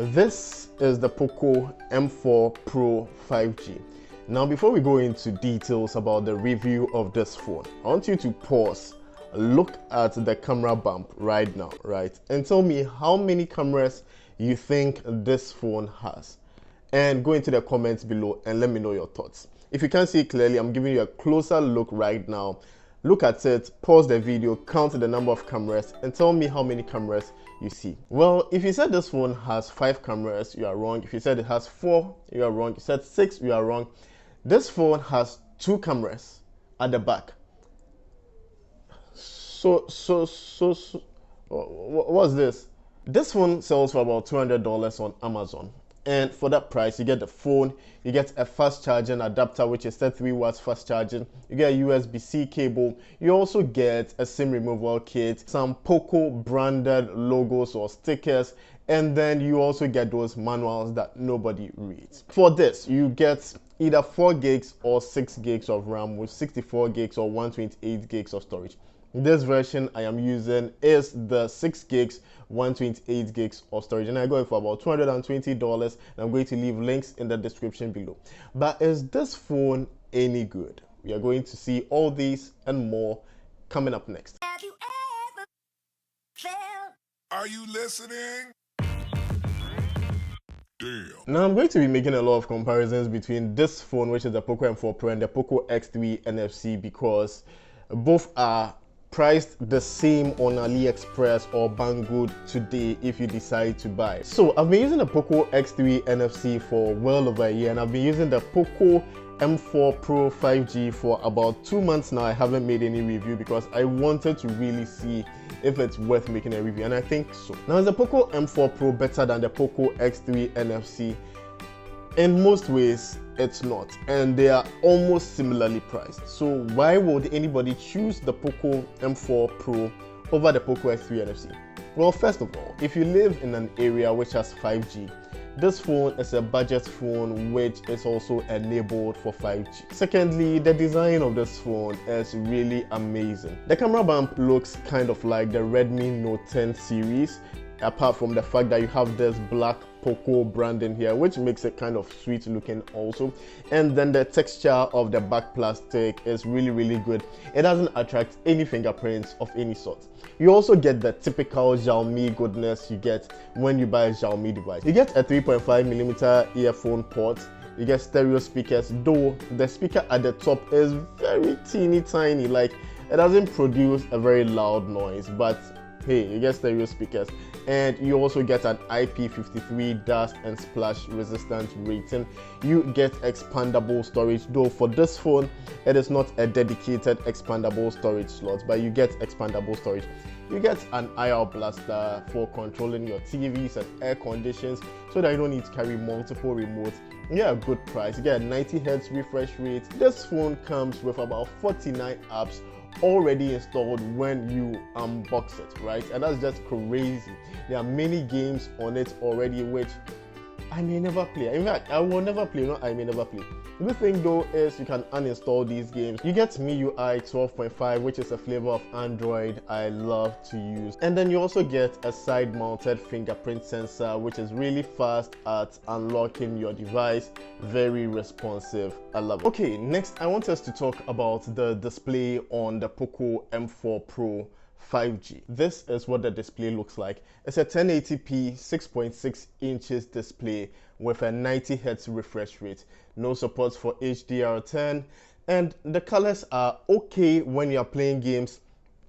This is the Poco M4 Pro 5G. Now, before we go into details about the review of this phone, I want you to pause, look at the camera bump right now, right? And tell me how many cameras you think this phone has. And go into the comments below and let me know your thoughts. If you can't see it clearly, I'm giving you a closer look right now. Look at it, pause the video, count the number of cameras, and tell me how many cameras you see. Well, if you said this phone has 5 cameras, you are wrong. If you said it has 4, you are wrong. If you said 6, you are wrong. This phone has 2 cameras at the back. So what's this? This phone sells for about $200 on Amazon. And for that price, you get the phone, you get a fast charging adapter, which is 33 watts fast charging. You get a USB-C cable. You also get a SIM removal kit, some Poco branded logos or stickers, and then you also get those manuals that nobody reads. For this, you get either 4 gigs or 6 gigs of RAM with 64 gigs or 128 gigs of storage. This version I am using is the 6 gigs, 128 gigs of storage, and I got it for about $220, and I'm going to leave links in the description below. But is this phone any good? We are going to see all these and more coming up next. Have you ever felt? Are you listening? Damn. Now I'm going to be making a lot of comparisons between this phone, which is the Poco M4 Pro, and the Poco X3 NFC, because both are priced the same on AliExpress or Banggood today if you decide to buy. So I've been using the Poco X3 NFC for well over a year, and I've been using the Poco M4 Pro 5G for about 2 months now. I haven't made any review because I wanted to really see if it's worth making a review, and I think so. Now, is the Poco M4 Pro better than the Poco X3 NFC? In most ways, it's not, and they are almost similarly priced. So why would anybody choose the Poco M4 Pro over the Poco X3 NFC? Well, first of all, if you live in an area which has 5G, this phone is a budget phone which is also enabled for 5G. Secondly, the design of this phone is really amazing. The camera bump looks kind of like the Redmi Note 10 series, apart from the fact that you have this black Poco branding here, which makes it kind of sweet looking also. And then the texture of the back plastic is really good. It doesn't attract any fingerprints of any sort. You also get the typical Xiaomi goodness you get when you buy a Xiaomi device. You get a 3.5mm earphone port. You get stereo speakers, though the speaker at the top is very teeny tiny. Like, it doesn't produce a very loud noise, but hey, you get stereo speakers, and you also get an IP53 dust and splash resistant rating. You get expandable storage, though for this phone it is not a dedicated expandable storage slot, but you get expandable storage. You get an IR blaster for controlling your TVs and air conditions so that you don't need to carry multiple remotes. You get a good price. You get a 90Hz refresh rate. This phone comes with about 49 apps already installed when you unbox it, right? And that's just crazy. There are many games on it already which I may never play. In fact, I will never play. No, I may never play. The good thing though is you can uninstall these games. You get MIUI 12.5, which is a flavor of Android I love to use. And then you also get a side-mounted fingerprint sensor, which is really fast at unlocking your device. Very responsive. I love it. Okay, next I want us to talk about the display on the Poco M4 Pro 5G. This is what the display looks like. It's a 1080p 6.6 inches display with a 90Hz refresh rate. No support for HDR10, and the colors are okay when you are playing games,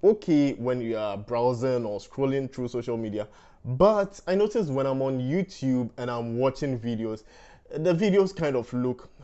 okay when you are browsing or scrolling through social media. But I noticed when I'm on YouTube and I'm watching videos, the videos kind of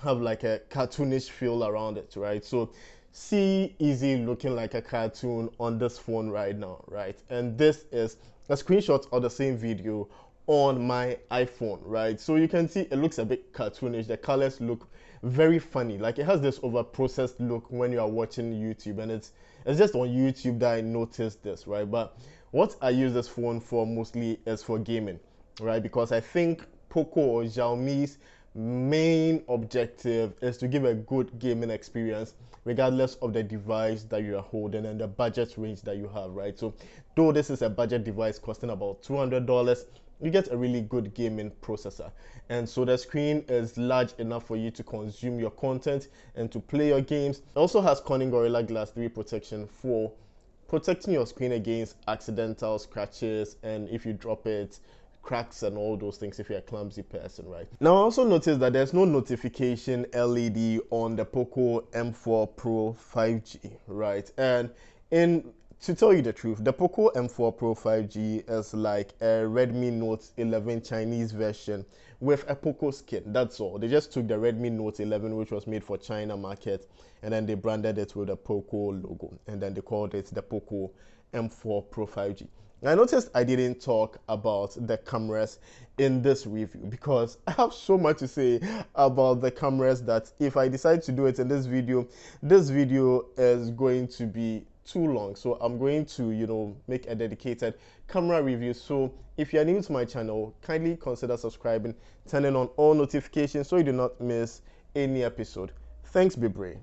have like a cartoonish feel around it, right? So see easy looking like a cartoon on this phone right now, right? And this is a screenshot of the same video on my iPhone, right? So you can see it looks a bit cartoonish. The colors look very funny. Like, it has this over processed look when you are watching YouTube, and it's just on YouTube that I noticed this, right? But what I use this phone for mostly is for gaming, right? Because I think Poco or Xiaomi's main objective is to give a good gaming experience regardless of the device that you are holding and the budget range that you have, right? So though this is a budget device costing about $200, you get a really good gaming processor. And so the screen is large enough for you to consume your content and to play your games. It also has Corning Gorilla Glass 3 protection for protecting your screen against accidental scratches, and if you drop it, cracks and all those things if you're a clumsy person, right? Now I also noticed that there's no notification LED on the Poco M4 Pro 5G, right? And to tell you the truth, the Poco M4 Pro 5G is like a Redmi Note 11 Chinese version with a Poco skin. That's all. They just took the Redmi Note 11, which was made for China market, and then they branded it with a Poco logo, and then they called it the Poco M4 Pro 5G. I noticed I didn't talk about the cameras in this review because I have so much to say about the cameras that if I decide to do it in this video is going to be too long. So I'm going to, make a dedicated camera review. So if you're new to my channel, kindly consider subscribing, turning on all notifications so you do not miss any episode. Thanks, Bibre.